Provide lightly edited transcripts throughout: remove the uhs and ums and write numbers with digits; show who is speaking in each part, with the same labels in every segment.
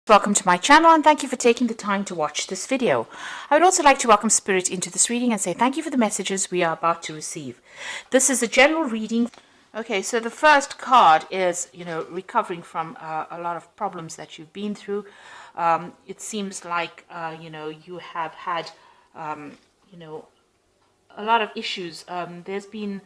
Speaker 1: Welcome to my channel and thank you for taking the time to watch this video. I would also like to welcome Spirit into this reading and say thank you for the messages we are about to receive. This is a general reading. Okay, so the first card is, recovering from a lot of problems that you've been through. It seems like, you have had, a lot of issues. There's been,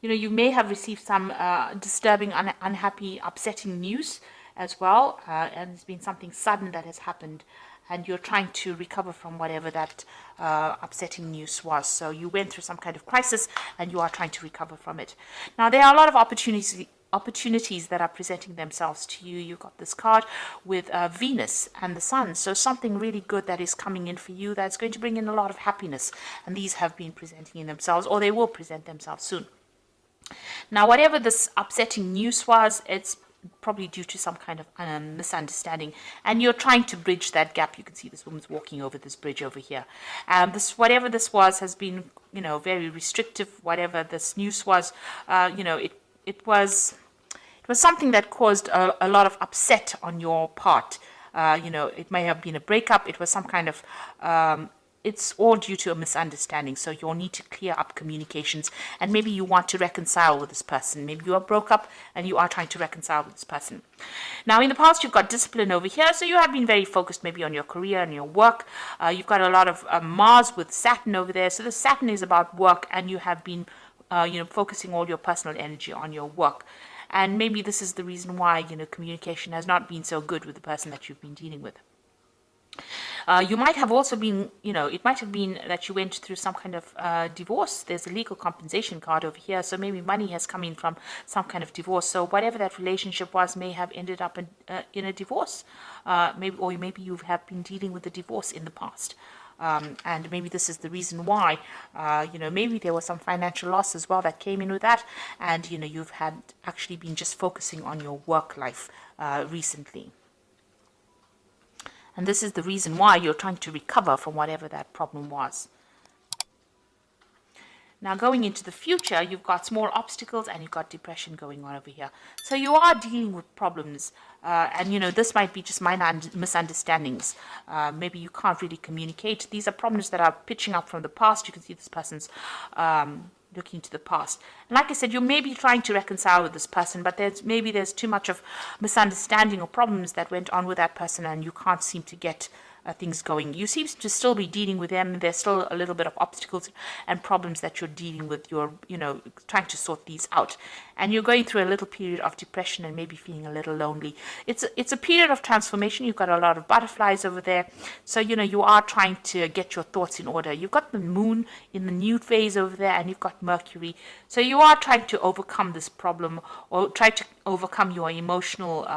Speaker 1: you may have received some disturbing, unhappy, upsetting news as well, and there's been something sudden that has happened, and you're trying to recover from whatever that upsetting news was. So you went through some kind of crisis, and you are trying to recover from it. Now, there are a lot of opportunities that are presenting themselves to you. You've got this card with Venus and the Sun, so something really good that is coming in for you that's going to bring in a lot of happiness, and these have been presenting in themselves, or they will present themselves soon. Now, whatever this upsetting news was, it's probably due to some kind of misunderstanding, and you're trying to bridge that gap. You can see this woman's walking over this bridge over here. Whatever this was has been, very restrictive. Whatever this news was, it was something that caused a lot of upset on your part. It may have been a breakup. It was some kind of it's all due to a misunderstanding. So you'll need to clear up communications, and maybe you want to reconcile with this person. Maybe you are broke up and you are trying to reconcile with this person. Now, in the past, you've got discipline over here. So you have been very focused maybe on your career and your work. You've got a lot of Mars with Saturn over there. So the Saturn is about work, and you have been, focusing all your personal energy on your work. And maybe this is the reason why, communication has not been so good with the person that you've been dealing with. You might have also been, it might have been that you went through some kind of divorce. There's a legal compensation card over here. So maybe money has come in from some kind of divorce. So whatever that relationship was may have ended up in a divorce. Maybe you have been dealing with a divorce in the past. And maybe this is the reason why, maybe there was some financial loss as well that came in with that. And, you've had actually been just focusing on your work life recently. And this is the reason why you're trying to recover from whatever that problem was. Now, going into the future, you've got small obstacles and you've got depression going on over here. So you are dealing with problems. And, this might be just minor misunderstandings. Maybe you can't really communicate. These are problems that are pitching up from the past. You can see this person's looking to the past. And like I said, you may be trying to reconcile with this person, but there's too much of misunderstanding or problems that went on with that person, and you can't seem to get things going. You seem to still be dealing with them. There's still a little bit of obstacles and problems that you're dealing with. You're, trying to sort these out. And you're going through a little period of depression and maybe feeling a little lonely. It's a period of transformation. You've got a lot of butterflies over there. So, you are trying to get your thoughts in order. You've got the moon in the new phase over there, and you've got Mercury. So you are trying to overcome this problem, or try to overcome your emotional,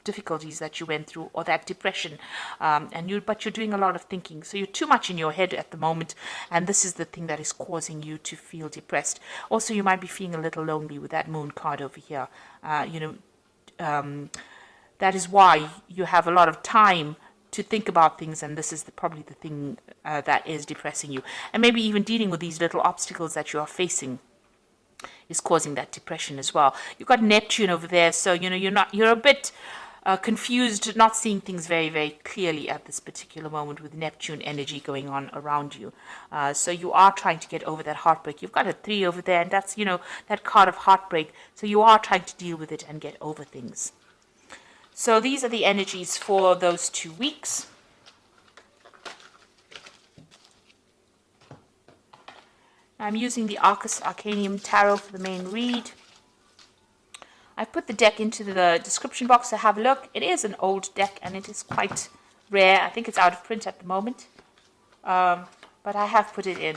Speaker 1: difficulties that you went through, or that depression. But you're doing a lot of thinking. So you're too much in your head at the moment, and this is the thing that is causing you to feel depressed. Also, you might be feeling a little lonely with that moon card over here. That is why you have a lot of time to think about things, and this is probably the thing that is depressing you. And maybe even dealing with these little obstacles that you are facing is causing that depression as well. You've got Neptune over there, so you're a bit confused, not seeing things very, very clearly at this particular moment with Neptune energy going on around you. So you are trying to get over that heartbreak. You've got a 3 over there, and that's, that card of heartbreak. So you are trying to deal with it and get over things. So these are the energies for those 2 weeks. I'm using the Arcus Arcanium Tarot for the main read. I've put the deck into the description box to have a look. It is an old deck, and it is quite rare. I think it's out of print at the moment. But I have put it in.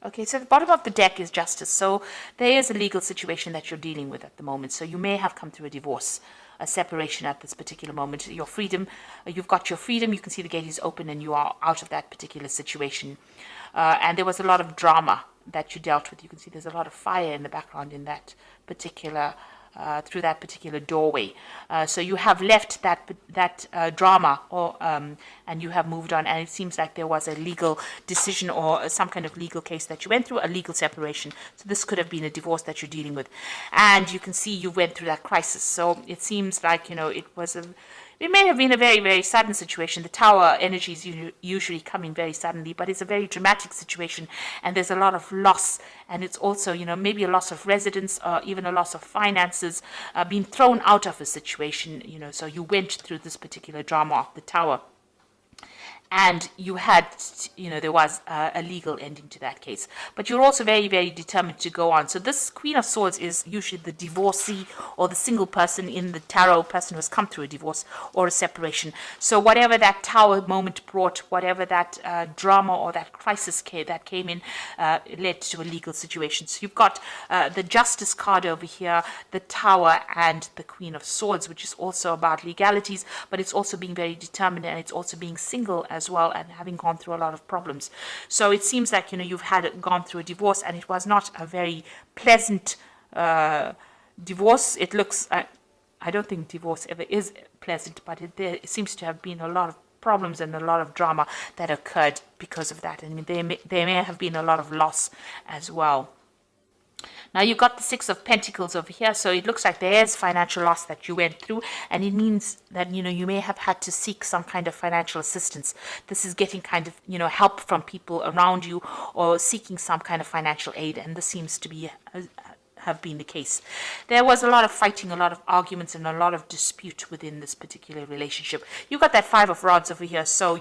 Speaker 1: Okay, so the bottom of the deck is Justice. So there is a legal situation that you're dealing with at the moment. So you may have come through a divorce, a separation at this particular moment. Your freedom, you've got your freedom. You can see the gate is open and you are out of that particular situation. And there was a lot of drama that you dealt with. You can see there's a lot of fire in the background in that particular through that particular doorway. So you have left that drama, and you have moved on. And it seems like there was a legal decision or some kind of legal case that you went through, a legal separation. So this could have been a divorce that you're dealing with, and you can see you went through that crisis. So it seems like it may have been a very, very sudden situation. The tower energies usually come in very suddenly, but it's a very dramatic situation, and there's a lot of loss. And it's also, maybe a loss of residence or even a loss of finances, being thrown out of a situation, so you went through this particular drama of the tower. And you had, there was a legal ending to that case. But you're also very, very determined to go on. So this Queen of Swords is usually the divorcee or the single person in the tarot, person who has come through a divorce or a separation. So whatever that tower moment brought, whatever that drama or that crisis that came in, led to a legal situation. So you've got the Justice card over here, the Tower, and the Queen of Swords, which is also about legalities, but it's also being very determined, and it's also being single as well, and having gone through a lot of problems. So it seems like you've gone through a divorce, and it was not a very pleasant divorce. It looks, I don't think divorce ever is pleasant, but it seems to have been a lot of problems and a lot of drama that occurred because of that. I mean, there may have been a lot of loss as well. Now you've got the Six of Pentacles over here, so it looks like there is financial loss that you went through, and it means that you may have had to seek some kind of financial assistance. This is getting kind of help from people around you, or seeking some kind of financial aid, and this seems to be have been the case. There was a lot of fighting, a lot of arguments, and a lot of dispute within this particular relationship. You've got that Five of Rods over here, so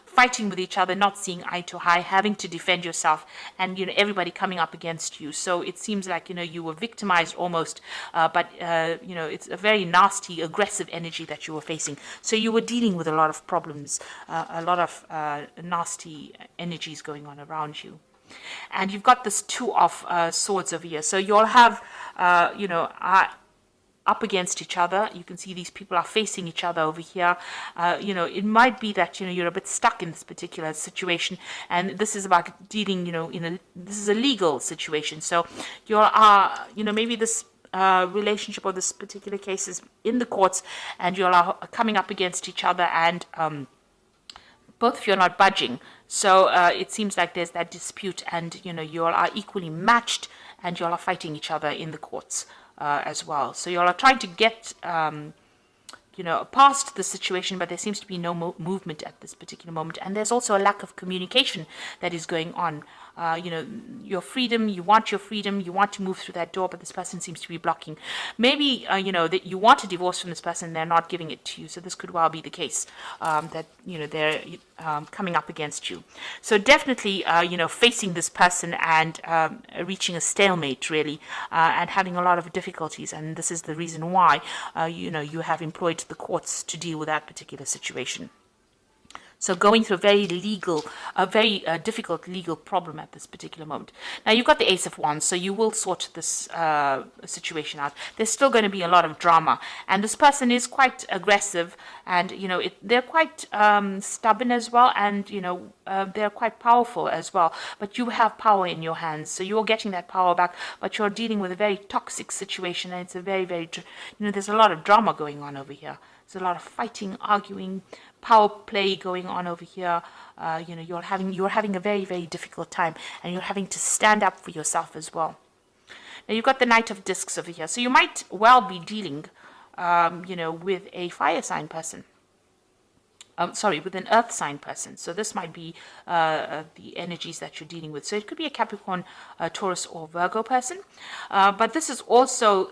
Speaker 1: fighting with each other, not seeing eye to eye, having to defend yourself, and everybody coming up against you. So it seems like you were victimized almost, but it's a very nasty, aggressive energy that you were facing. So you were dealing with a lot of problems, a lot of nasty energies going on around you. And you've got this Two of Swords over here. So you'll have, up against each other. You can see these people are facing each other over here. It might be that, you're a bit stuck in this particular situation. And this is about dealing, this is a legal situation. So maybe this relationship or this particular case is in the courts, and you're coming up against each other, and both of you are not budging. So it seems like there's that dispute, and you all are equally matched, and you all are fighting each other in the courts as well. So you all are trying to get past the situation, but there seems to be no movement at this particular moment. And there's also a lack of communication that is going on. Your freedom, you want to move through that door, but this person seems to be blocking. Maybe, that you want a divorce from this person, they're not giving it to you. So this could well be the case, that, they're coming up against you. So definitely, facing this person and reaching a stalemate, really, and having a lot of difficulties. And this is the reason why, you have employed the courts to deal with that particular situation. So going through a very difficult legal problem at this particular moment. Now you've got the Ace of Wands, so you will sort this situation out. There's still going to be a lot of drama, and this person is quite aggressive, and they're quite stubborn as well, and they're quite powerful as well. But you have power in your hands, so you're getting that power back. But you're dealing with a very toxic situation, and it's a very, very there's a lot of drama going on over here. There's a lot of fighting, arguing, power play going on over here. You're having a very, very difficult time, and you're having to stand up for yourself as well. Now you've got the Knight of Discs over here, so you might well be dealing, with a fire sign person. With an earth sign person. So this might be the energies that you're dealing with. So it could be a Capricorn, Taurus, or Virgo person. But this is also,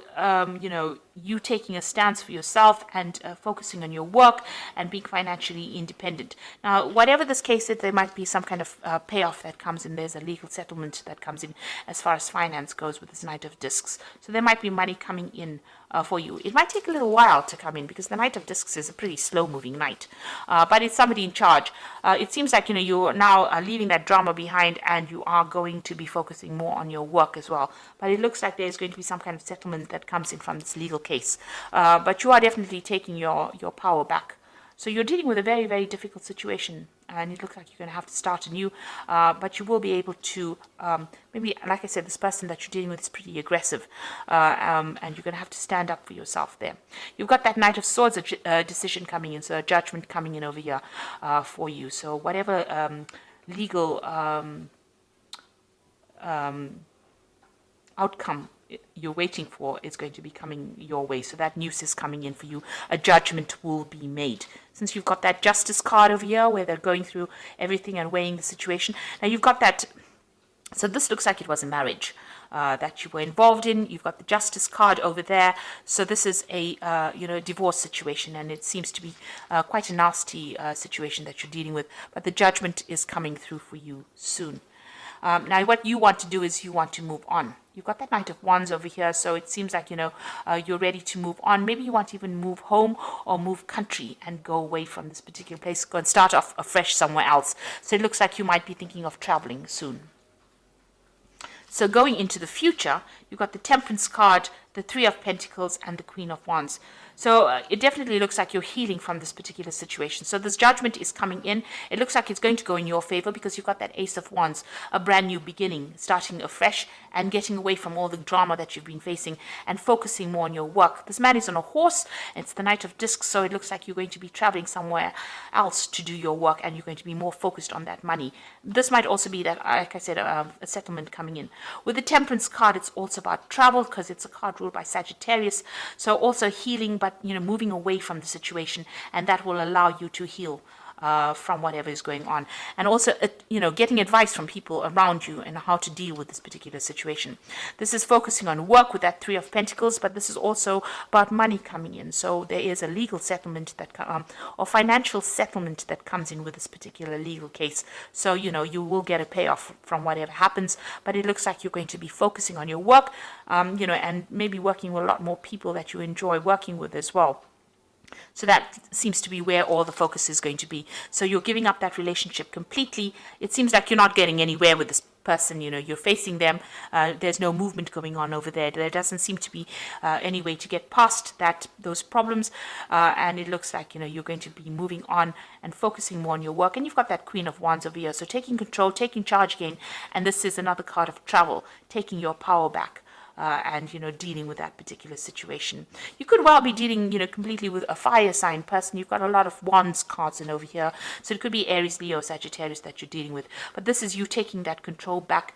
Speaker 1: you taking a stance for yourself and focusing on your work and being financially independent. Now, whatever this case is, there might be some kind of payoff that comes in. There's a legal settlement that comes in as far as finance goes with this Knight of Discs. So there might be money coming in for you. It might take a little while to come in, because the Knight of Discs is a pretty slow-moving knight. But it's somebody in charge. It seems like, you're now leaving that drama behind, and you are going to be focusing more on your work as well. But it looks like there's going to be some kind of settlement that comes in from this legal case. But you are definitely taking your power back. So you're dealing with a very, very difficult situation. and it looks like you're going to have to start anew, but you will be able to, maybe, like I said, this person that you're dealing with is pretty aggressive, and you're going to have to stand up for yourself there. You've got that Knight of Swords decision coming in, so a judgment coming in over here for you. So whatever legal outcome you're waiting for is going to be coming your way. So that news is coming in for you. A judgment will be made. Since you've got that Justice card over here where they're going through everything and weighing the situation. Now you've got that, so this looks like it was a marriage that you were involved in. You've got the Justice card over there. So this is a divorce situation, and it seems to be quite a nasty situation that you're dealing with. But the judgment is coming through for you soon. Now, what you want to do is you want to move on. You've got that Knight of Wands over here, so it seems like, you're ready to move on. Maybe you want to even move home or move country and go away from this particular place, go and start off afresh somewhere else. So it looks like you might be thinking of traveling soon. So going into the future, you've got the Temperance card, the Three of Pentacles, and the Queen of Wands. So it definitely looks like you're healing from this particular situation. So this judgment is coming in. It looks like it's going to go in your favor because you've got that Ace of Wands, a brand new beginning, starting afresh and getting away from all the drama that you've been facing and focusing more on your work. This man is on a horse. It's the Knight of Discs, so it looks like you're going to be traveling somewhere else to do your work, and you're going to be more focused on that money. This might also be that, like I said, a settlement coming in. With the Temperance card, it's also about travel because it's a card ruled by Sagittarius. So also healing, but moving away from the situation, and that will allow you to heal from whatever is going on, and also getting advice from people around you and how to deal with this particular situation. This is focusing on work with that Three of Pentacles, but this is also about money coming in. So there is a legal settlement that or financial settlement that comes in with this particular legal case. So you will get a payoff from whatever happens, but it looks like you're going to be focusing on your work, and maybe working with a lot more people that you enjoy working with as well. So that seems to be where all the focus is going to be. So you're giving up that relationship completely. It seems like you're not getting anywhere with this person. You're facing them. There's no movement going on over there. There doesn't seem to be any way to get past those problems. And it looks like, you're going to be moving on and focusing more on your work. And you've got that Queen of Wands over here. So taking control, taking charge again. And this is another card of travel, taking your power back. And dealing with that particular situation. You could well be dealing completely with a fire sign person. You've got a lot of Wands cards in over here, so it could be Aries, Leo, Sagittarius that you're dealing with, but this is you taking that control back,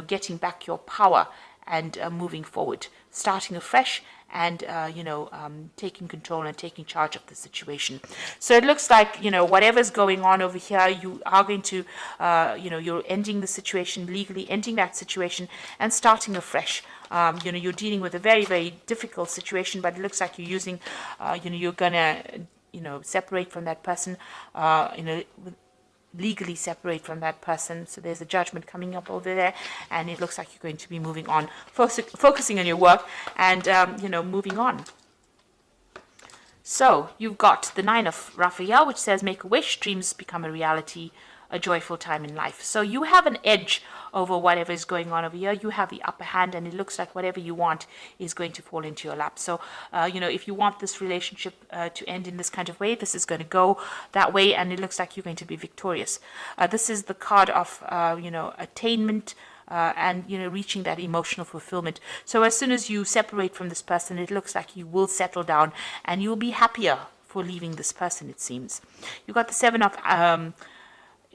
Speaker 1: getting back your power and moving forward, starting afresh, and taking control and taking charge of the situation. So it looks like whatever's going on over here, you are going to you're ending the situation legally, ending that situation and starting afresh. You're dealing with a very, very difficult situation, but it looks like you're using you're gonna separate from that person, legally separate from that person. So there's a judgment coming up over there, and it looks like you're going to be moving on, focusing on your work, and moving on. So you've got the Nine of Raphael, which says make a wish, dreams become a reality, a joyful time in life. So you have an edge over whatever is going on over here. You have the upper hand, and it looks like whatever you want is going to fall into your lap. So if you want this relationship to end in this kind of way, this is going to go that way, and it looks like you're going to be victorious. This is the card of attainment, and reaching that emotional fulfillment. So as soon as you separate from this person, it looks like you will settle down and you'll be happier for leaving this person, it seems. You've got the Seven of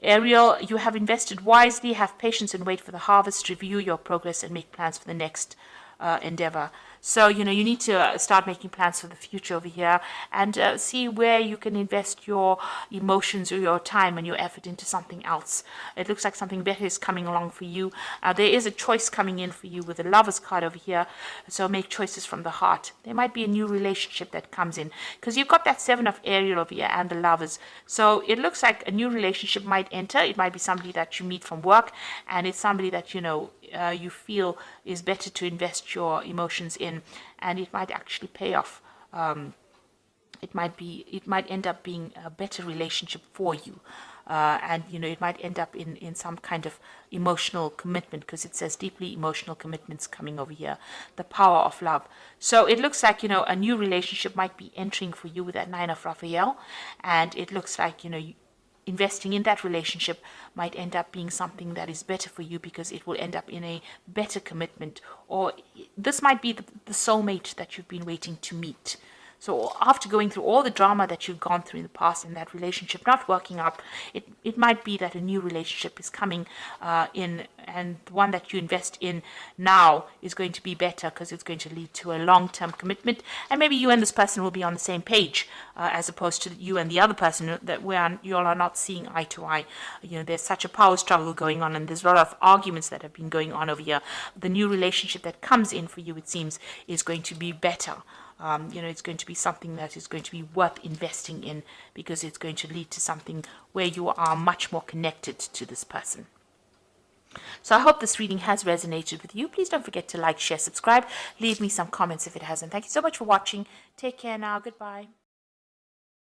Speaker 1: Ariel. You have invested wisely, have patience and wait for the harvest, review your progress and make plans for the next endeavor. So you need to start making plans for the future over here, and see where you can invest your emotions or your time and your effort into something else. It looks like something better is coming along for you. There is a choice coming in for you with the Lovers card over here, so make choices from the heart. There might be a new relationship that comes in, because you've got that Seven of Ariel over here and the Lovers. So it looks like a new relationship might enter. It might be somebody that you meet from work, and it's somebody that you feel is better to invest your emotions in, and it might actually pay off. It might end up being a better relationship for you, and it might end up in some kind of emotional commitment, because it says deeply emotional commitments coming over here, the power of love. So it looks like a new relationship might be entering for you with that Nine of Raphael, and it looks like investing in that relationship might end up being something that is better for you, because it will end up in a better commitment, or this might be the soulmate that you've been waiting to meet. So after going through all the drama that you've gone through in the past and that relationship not working out, it might be that a new relationship is coming in, and the one that you invest in now is going to be better, because it's going to lead to a long-term commitment, and maybe you and this person will be on the same page, as opposed to you and the other person that where you all are not seeing eye to eye. There's such a power struggle going on, and there's a lot of arguments that have been going on over here. The new relationship that comes in for you, it seems, is going to be better. It's going to be something that is going to be worth investing in, because it's going to lead to something where you are much more connected to this person. So I hope this reading has resonated with you. Please don't forget to like, share, subscribe. Leave me some comments if it hasn't. Thank you so much for watching. Take care now. Goodbye.